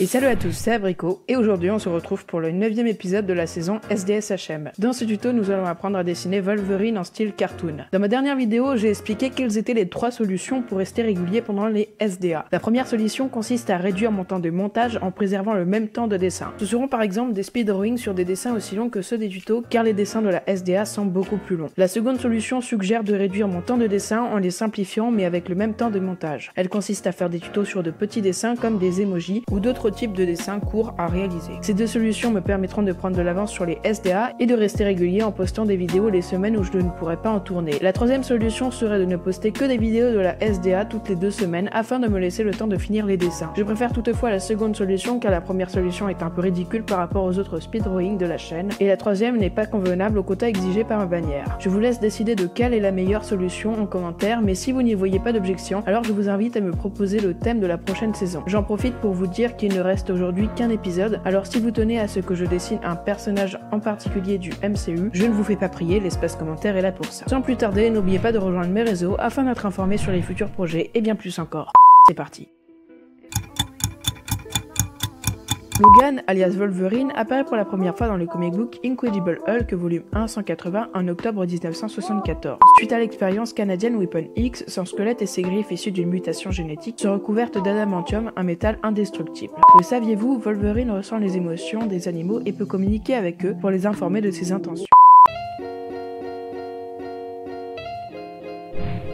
Et salut à tous, c'est Abrico, et aujourd'hui on se retrouve pour le 9e épisode de la saison SDSHM. Dans ce tuto, nous allons apprendre à dessiner Wolverine en style cartoon. Dans ma dernière vidéo, j'ai expliqué quelles étaient les 3 solutions pour rester régulier pendant les SDA. La première solution consiste à réduire mon temps de montage en préservant le même temps de dessin. Ce seront par exemple des speed drawings sur des dessins aussi longs que ceux des tutos, car les dessins de la SDA sont beaucoup plus longs. La seconde solution suggère de réduire mon temps de dessin en les simplifiant mais avec le même temps de montage. Elle consiste à faire des tutos sur de petits dessins comme des emojis ou d'autres types de dessins courts à réaliser. Ces 2 solutions me permettront de prendre de l'avance sur les SDA et de rester régulier en postant des vidéos les semaines où je ne pourrais pas en tourner. La troisième solution serait de ne poster que des vidéos de la SDA toutes les 2 semaines afin de me laisser le temps de finir les dessins. Je préfère toutefois la seconde solution car la première solution est un peu ridicule par rapport aux autres speed drawings de la chaîne et la troisième n'est pas convenable au quota exigé par ma bannière. Je vous laisse décider de quelle est la meilleure solution en commentaire, mais si vous n'y voyez pas d'objection, alors je vous invite à me proposer le thème de la prochaine saison. J'en profite pour vous dire qu'il ne reste aujourd'hui qu'un épisode, alors si vous tenez à ce que je dessine un personnage en particulier du MCU, je ne vous fais pas prier, l'espace commentaire est là pour ça. Sans plus tarder, n'oubliez pas de rejoindre mes réseaux afin d'être informé sur les futurs projets et bien plus encore. C'est parti. Logan, alias Wolverine, apparaît pour la première fois dans le comic book Incredible Hulk volume 1 180 en octobre 1974. Suite à l'expérience canadienne Weapon X, son squelette et ses griffes issues d'une mutation génétique sont recouvertes d'adamantium, un métal indestructible. Le saviez-vous, Wolverine ressent les émotions des animaux et peut communiquer avec eux pour les informer de ses intentions.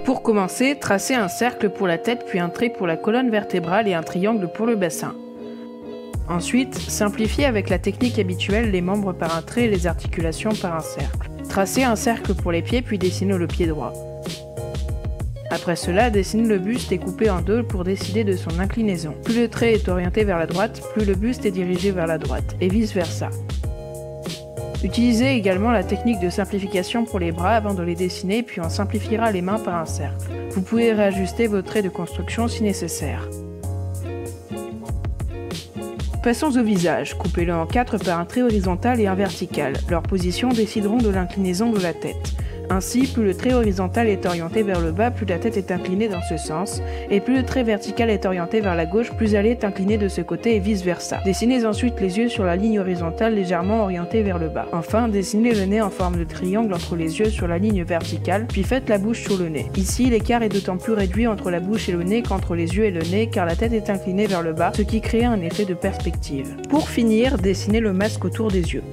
Pour commencer, tracez un cercle pour la tête puis un trait pour la colonne vertébrale et un triangle pour le bassin. Ensuite, simplifiez avec la technique habituelle les membres par un trait et les articulations par un cercle. Tracez un cercle pour les pieds puis dessinez le pied droit. Après cela, dessinez le buste et coupez en 2 pour décider de son inclinaison. Plus le trait est orienté vers la droite, plus le buste est dirigé vers la droite, et vice versa. Utilisez également la technique de simplification pour les bras avant de les dessiner puis on simplifiera les mains par un cercle. Vous pouvez réajuster vos traits de construction si nécessaire. Passons au visage, coupez-le en 4 par un trait horizontal et un vertical. Leurs positions décideront de l'inclinaison de la tête. Ainsi, plus le trait horizontal est orienté vers le bas, plus la tête est inclinée dans ce sens, et plus le trait vertical est orienté vers la gauche, plus elle est inclinée de ce côté et vice versa. Dessinez ensuite les yeux sur la ligne horizontale légèrement orientée vers le bas. Enfin, dessinez le nez en forme de triangle entre les yeux sur la ligne verticale, puis faites la bouche sur le nez. Ici, l'écart est d'autant plus réduit entre la bouche et le nez qu'entre les yeux et le nez, car la tête est inclinée vers le bas, ce qui crée un effet de perspective. Pour finir, dessinez le masque autour des yeux.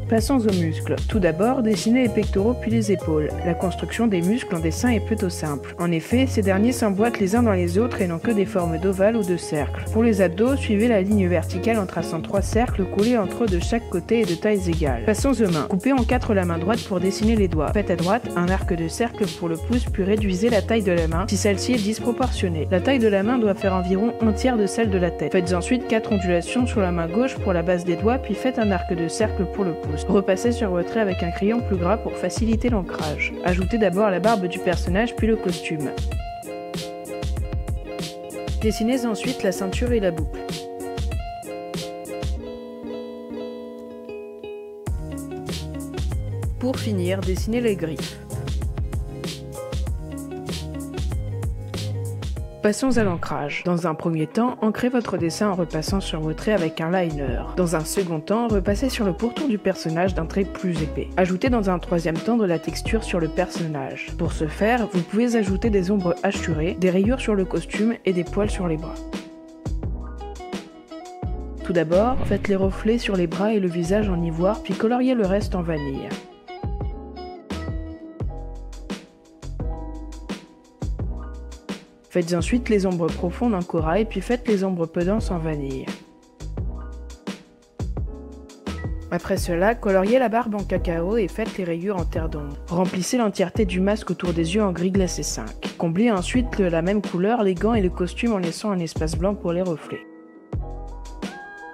Passons aux muscles. Tout d'abord, dessinez les pectoraux puis les épaules. La construction des muscles en dessin est plutôt simple. En effet, ces derniers s'emboîtent les uns dans les autres et n'ont que des formes d'ovales ou de cercles. Pour les abdos, suivez la ligne verticale en traçant 3 cercles collés entre eux de chaque côté et de tailles égales. Passons aux mains. Coupez en 4 la main droite pour dessiner les doigts. Faites à droite un arc de cercle pour le pouce puis réduisez la taille de la main si celle-ci est disproportionnée. La taille de la main doit faire environ un tiers de celle de la tête. Faites ensuite 4 ondulations sur la main gauche pour la base des doigts puis faites un arc de cercle pour le pouce. Repassez sur votre trait avec un crayon plus gras pour faciliter l'ancrage. Ajoutez d'abord la barbe du personnage puis le costume. Dessinez ensuite la ceinture et la boucle. Pour finir, dessinez les griffes. Passons à l'ancrage. Dans un premier temps, ancrez votre dessin en repassant sur vos traits avec un liner. Dans un second temps, repassez sur le pourtour du personnage d'un trait plus épais. Ajoutez dans un troisième temps de la texture sur le personnage. Pour ce faire, vous pouvez ajouter des ombres hachurées, des rayures sur le costume et des poils sur les bras. Tout d'abord, faites les reflets sur les bras et le visage en ivoire, puis coloriez le reste en vanille. Faites ensuite les ombres profondes en corail, puis faites les ombres peu denses en vanille. Après cela, coloriez la barbe en cacao et faites les rayures en terre d'ombre. Remplissez l'entièreté du masque autour des yeux en gris glacé 5. Comblez ensuite de la même couleur les gants et le costume en laissant un espace blanc pour les reflets.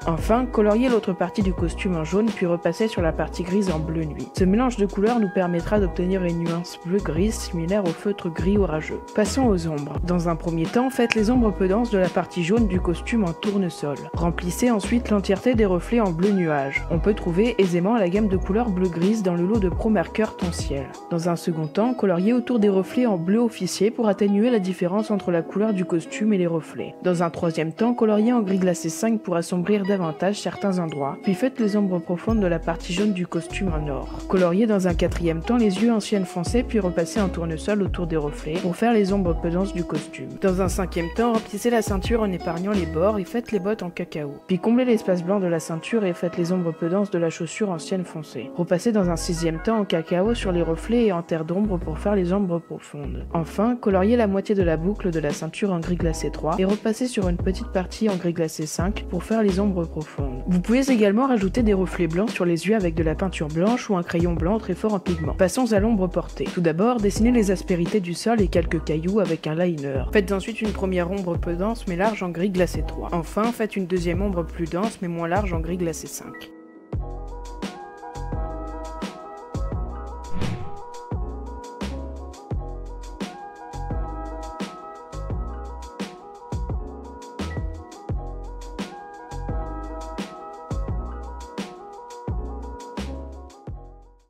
Enfin, colorier l'autre partie du costume en jaune puis repasser sur la partie grise en bleu nuit. Ce mélange de couleurs nous permettra d'obtenir une nuance bleu-grise similaire au feutre gris orageux. Passons aux ombres. Dans un premier temps, faites les ombres peu denses de la partie jaune du costume en tournesol. Remplissez ensuite l'entièreté des reflets en bleu nuage. On peut trouver aisément la gamme de couleurs bleu-grise dans le lot de Pro Marker Ton Ciel. Dans un second temps, coloriez autour des reflets en bleu officier pour atténuer la différence entre la couleur du costume et les reflets. Dans un troisième temps, coloriez en gris glacé 5 pour assombrir davantage certains endroits, puis faites les ombres profondes de la partie jaune du costume en or. Coloriez dans un quatrième temps les yeux en ciel foncé puis repassez en tournesol autour des reflets pour faire les ombres peu denses du costume. Dans un cinquième temps, remplissez la ceinture en épargnant les bords et faites les bottes en cacao. Puis comblez l'espace blanc de la ceinture et faites les ombres peu denses de la chaussure en ciel foncé. Repassez dans un sixième temps en cacao sur les reflets et en terre d'ombre pour faire les ombres profondes. Enfin, coloriez la moitié de la boucle de la ceinture en gris glacé 3 et repassez sur une petite partie en gris glacé 5 pour faire les ombres profondes. Vous pouvez également rajouter des reflets blancs sur les yeux avec de la peinture blanche ou un crayon blanc très fort en pigment. Passons à l'ombre portée. Tout d'abord, dessinez les aspérités du sol et quelques cailloux avec un liner. Faites ensuite une première ombre peu dense mais large en gris glacé 3. Enfin, faites une deuxième ombre plus dense mais moins large en gris glacé 5.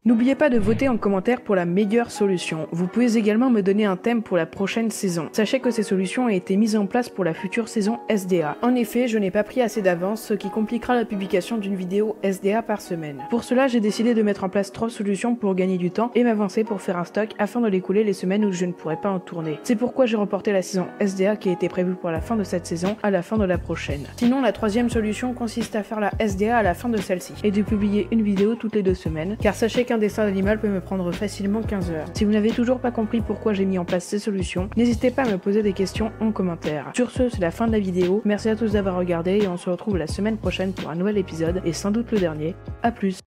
N'oubliez pas de voter en commentaire pour la meilleure solution. Vous pouvez également me donner un thème pour la prochaine saison. Sachez que ces solutions ont été mises en place pour la future saison SDA. En effet, je n'ai pas pris assez d'avance, ce qui compliquera la publication d'une vidéo SDA par semaine. Pour cela, j'ai décidé de mettre en place 3 solutions pour gagner du temps et m'avancer pour faire un stock afin de l'écouler les semaines où je ne pourrai pas en tourner. C'est pourquoi j'ai reporté la saison SDA qui était prévue pour la fin de cette saison à la fin de la prochaine. Sinon, la troisième solution consiste à faire la SDA à la fin de celle-ci et de publier une vidéo toutes les 2 semaines, car sachez qu'un dessin d'animal peut me prendre facilement 15 heures. Si vous n'avez toujours pas compris pourquoi j'ai mis en place ces solutions, n'hésitez pas à me poser des questions en commentaire. Sur ce, c'est la fin de la vidéo. Merci à tous d'avoir regardé et on se retrouve la semaine prochaine pour un nouvel épisode et sans doute le dernier. A plus.